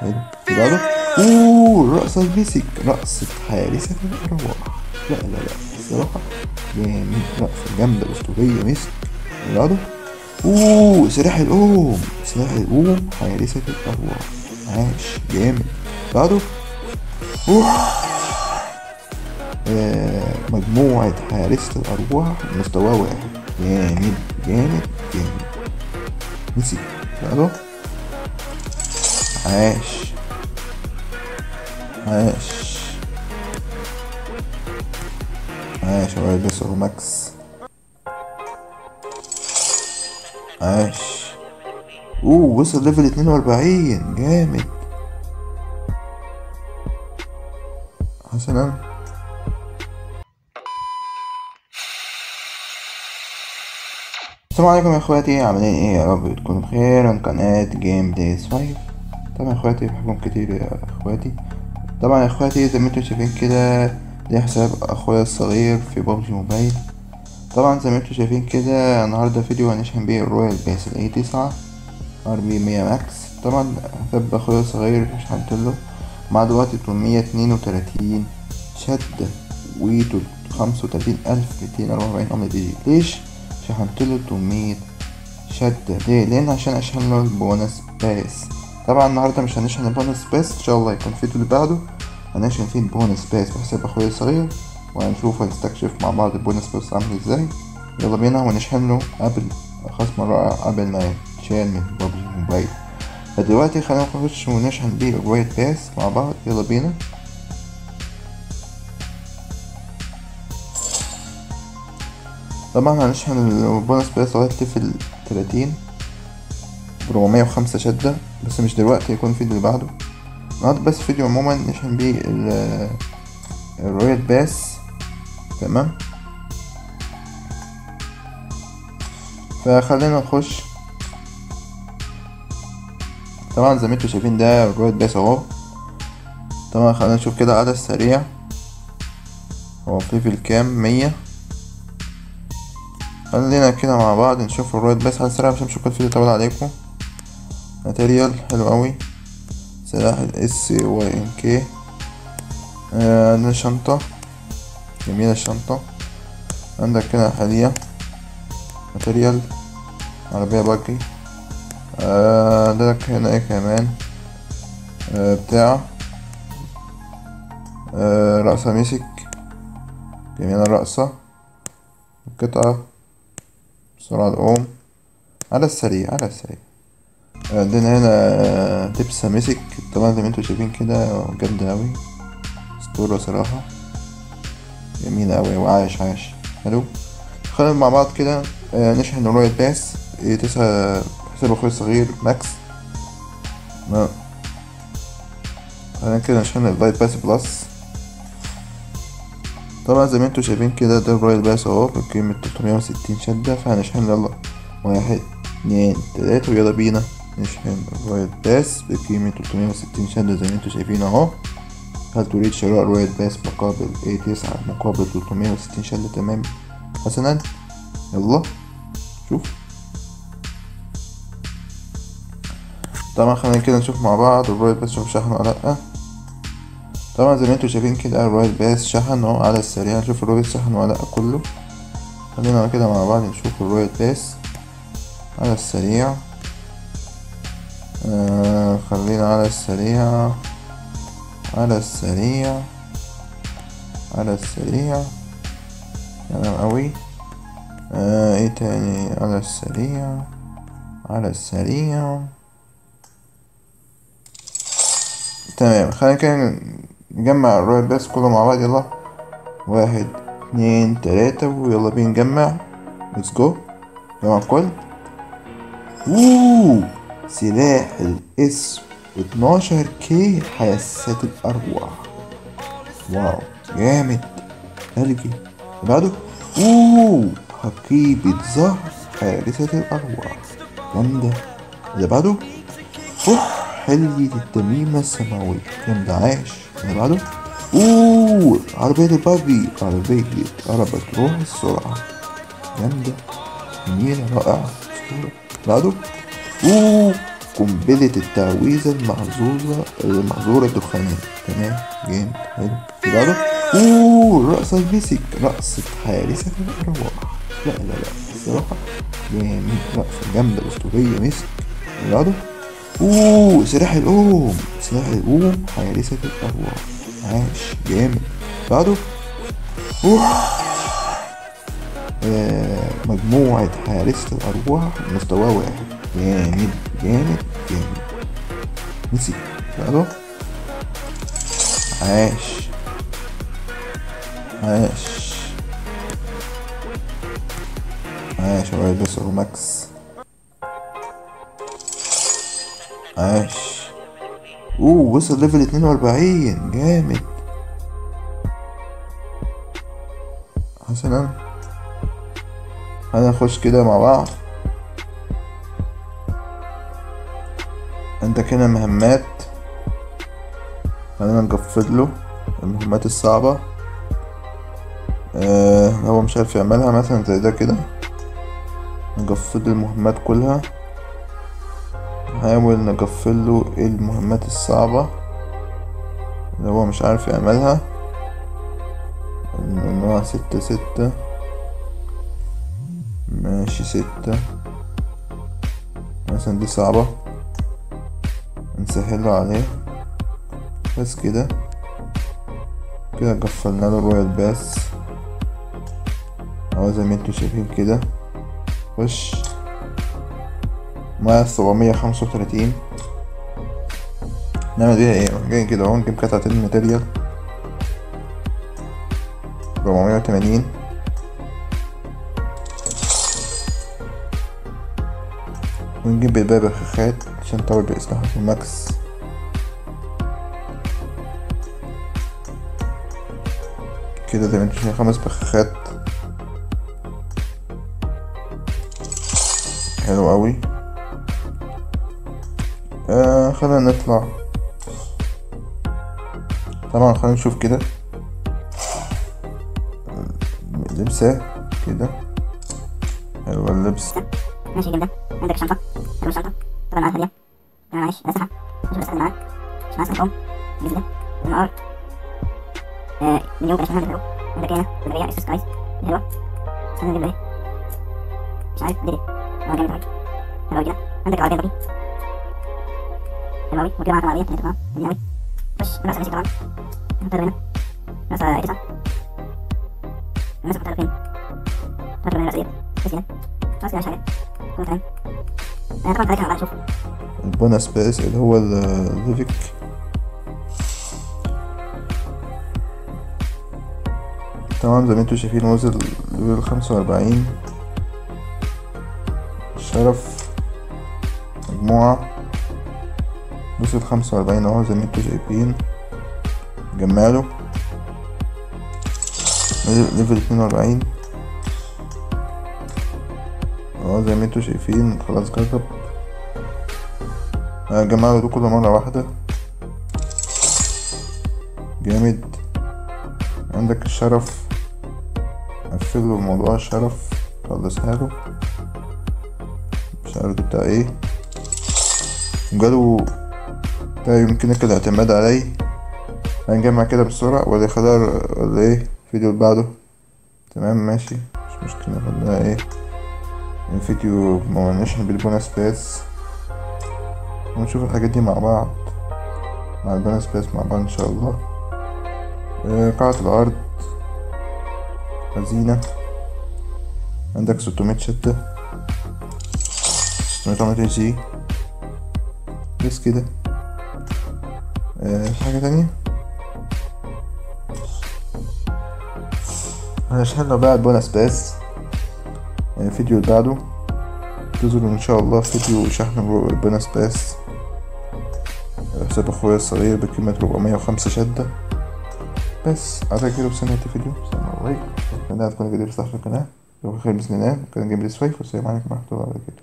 حلو. اللي بعده اوه رقصة الميسك، رقصة حارسة الأرواح. لا لا لا الصراحة جامد، رقصة جامدة أسطورية ميسك. اللي بعده اوه سلاح الأم، سلاح الأم حارسة الأرواح. عاش جامد. بعده اوه مجموعة حارسة الأرواح مستوى واحد. جامد جامد جامد ميسك. بعده عاش عاش عاش. هو بس هو ماكس. عاش. وصل ليفل 42 جامد. حسنا. السلام عليكم يا اخواتي، عاملين ايه؟ يا رب تكونوا بخير. من قناة جيم دايز 5. طبعا يا اخواتي بحبكم كتير يا اخواتي. طبعا يا اخواتي زي ما انتم شايفين كده ده حساب اخويا الصغير في بابجي موبايل. طبعا زي ما انتم شايفين كده النهارده فيديو هنشحن بيه الرويال باس الاي 9 ار بي 100 ماكس. طبعا حساب اخويا الصغير شحنتله مع دلوقتي 832 شدة و 35244 عملة دي جي. ليش شحنتله 800 شدة؟ ليه؟ لأن عشان أشحن له البونس باس. طبعا النهاردة مش هنشحن البونس باس، إن شاء الله يكون الفيديو اللي بعده هنشحن فيه البونس باس بحساب أخويا الصغير، وهنشوف هنستكشف مع بعض البونس باس عامل ازاي. يلا بينا ونشحن له قبل خصم رائع قبل ما يتشال من بابجي موبايل. فدلوقتي خلينا نخش ونشحن بيه الرويال باس مع بعض. يلا بينا. طبعا هنشحن البونس باس لغاية ليفل 30 ب405 شدة، بس مش دلوقتي، يكون الفيديو اللي بعده. النهاردة بس فيديو عموما نشحن بيه الرويال باس. تمام. فخلينا نخش. طبعا زي ما انتوا شايفين ده الرويال باس اهو. طبعا خلينا نشوف كده عدد سريع هو في ليفل كام. 100. خلينا كده مع بعض نشوف الرويال باس على السريع عشان نشوف الفيديو طويل عليكم. ماتيريال حلو قوي، سلاح الاس واي ان كي. عندنا شنطة جميلة الشنطة. عندك كده حالية ماتيريال عربية باجي. عندك هنا ايه كمان؟ بتاع رقصة ميسك، جميلة الرقصة. قطعة بسرعة الأم على السريع على السريع. عندنا هنا تبسة ميسك. طبعا زي ما انتوا شايفين كده جامدة أوي، اسطورة صراحة، جميلة أوي وعاش عاش. حلو. خلينا مع بعض كده نشحن الرويال باس 9 حساب أخوي الصغير ماكس. خلينا كده نشحن اللايت باس بلس. طبعا زي ما انتوا شايفين كده ده الرويال باس اهو بقيمة 360 شدة. فهنشحن يلا 1 2 3 ويلا بينا نشحن الرويال باس بقيمة 360 شدة زي ما انتوا شايفين اهو. هل تريد شراء رويال باس مقابل A9 مقابل 360 شدة؟ تمام حسنا. يلا شوف. طبعا خلينا كده نشوف مع بعض الرويال باس شوف شحن ولا لأ. طبعا زي ما انتوا شايفين كده الرويال باس شحن اهو على السريع. نشوف الرويال شحن ولا لأ كله. خلينا كده مع بعض نشوف الرويال باس على السريع. خلينا على السريع على السريع على السريع. تمام اوي. ايه تاني؟ على السريع على السريع. تمام. خلينا كده نجمع الرويال باس كله مع بعض. يلا 1 2 3 ويلا بينا نجمع. ليتس جو. جمع الكل. سلاح الاس 12 كي حاسات الارواح. واو جامد. ثلجي. بعده حقيبة ظهر حارسة الارواح جامدة. اللي بعده حلية التميمة السماوية جامدة عاش. اللي بعده عربية الباجي، عربة روح السرعة جامدة جميلة رائعة اسطورة. بعده قنبلة التعويذة المحظورة الدخانية. تمام جامد حلو. اللي بعده رقصة المسك، رقصة حارسة الأرواح. لا لا لا الصراحة جامد، رقصة جامدة أسطورية مسك. اللي بعده سلاح الأم، سلاح الأم حارسة الأرواح. عاش جامد. بعده مجموعة حارسة الأرواح مستوى واحد. جامد جامد جامد مسك. بعده عاش عاش عاش يا ولد. بس هو ماكس. عاش. وصل ليفل 42 جامد. حسنا هنخش كده مع بعض. عندك هنا مهمات، خلينا نقفل له المهمات الصعبة. هو مش عارف يعملها مثلا زي ده كده، نقفل المهمات كلها. نحاول نقفل له المهمات الصعبة اللي هو مش عارف يعملها. النوع 6 ماشي 6 مثلا، دي صعبة نسهله عليه بس كده. كده قفلنا له الرويال باس اهو زي ما انتوا شايفين كده. خش مع 735. نعمل بيها ايه؟ جاي كده اهو نجيب قطعة الماتيريال 480. ونجيب بالباقي بخاخات عشان نطور بإسلحة الماكس. كده زي ما انتوا شايفين 5 بخاخات. حلو اوي. خلينا نطلع. طبعا خلينا نشوف كده لبسه كده. حلو اللبس ماشي جدا. عندك شنطة، حلو الشنطة طبعا معاك هدية. معلش أسلحة مش بس معاك، مش معاك سلاح جديدة المقار مليون عشان هذا. عندك هنا بدرية اس سكايز حلوة. استنى نجيب ايه مش عارف ليه هو جامد برضه. حلو كده. عندك العربية دي حلوة أوي. وكده معاك العربية تمام جميلة أوي. خش الرأس ماشي طبعا نحطها هنا. رأس 9 الناس بتعرف فين؟ تعرف من الرأسية بس كده. خلاص كده مش حاجة كله تمام. طبعا حضرتك هنبقى نشوف البونس باس اللي هو الليفك. تمام زي ما انتوا شايفين وصل ليفل 45. الشرف مجموعة وصل 45 اهو زي ما انتوا شايفين. جماله ليفل 42 اهو زي ما انتوا شايفين. خلاص جرب. جماله ده كله مرة واحدة. جامد. عندك الشرف، قفله موضوع الشرف خلصها له. مش عارف بتاع ايه. جاله ده يمكنك الاعتماد عليه. هنجمع كده بسرعة ولا خضار ولا ايه؟ الفيديو اللي بعده. تمام ماشي مش مشكلة. خلينا ايه الفيديو مولناش بالبونس باس ونشوف الحاجات دي مع بعض مع البونس باس مع بعض ان شاء الله. قاعة الأرض خزينة. عندك 600 شتة 600 جي بس كده. في حاجة تانية هنشحن بقى البونس باس. الفيديو اللي بعده تظهر ان شاء الله فيديو شحن البونس باس. حساب اخويا الصغير بقيمة 405 شدة بس. على كده وصلنا الفيديو. السلام عليكم. اتمنى تكونوا قدرتوا تحفظوا القناة. لو خير بإذن الله كان جيم بلاي 5 والسلام عليكم ورحمة الله وبركاته.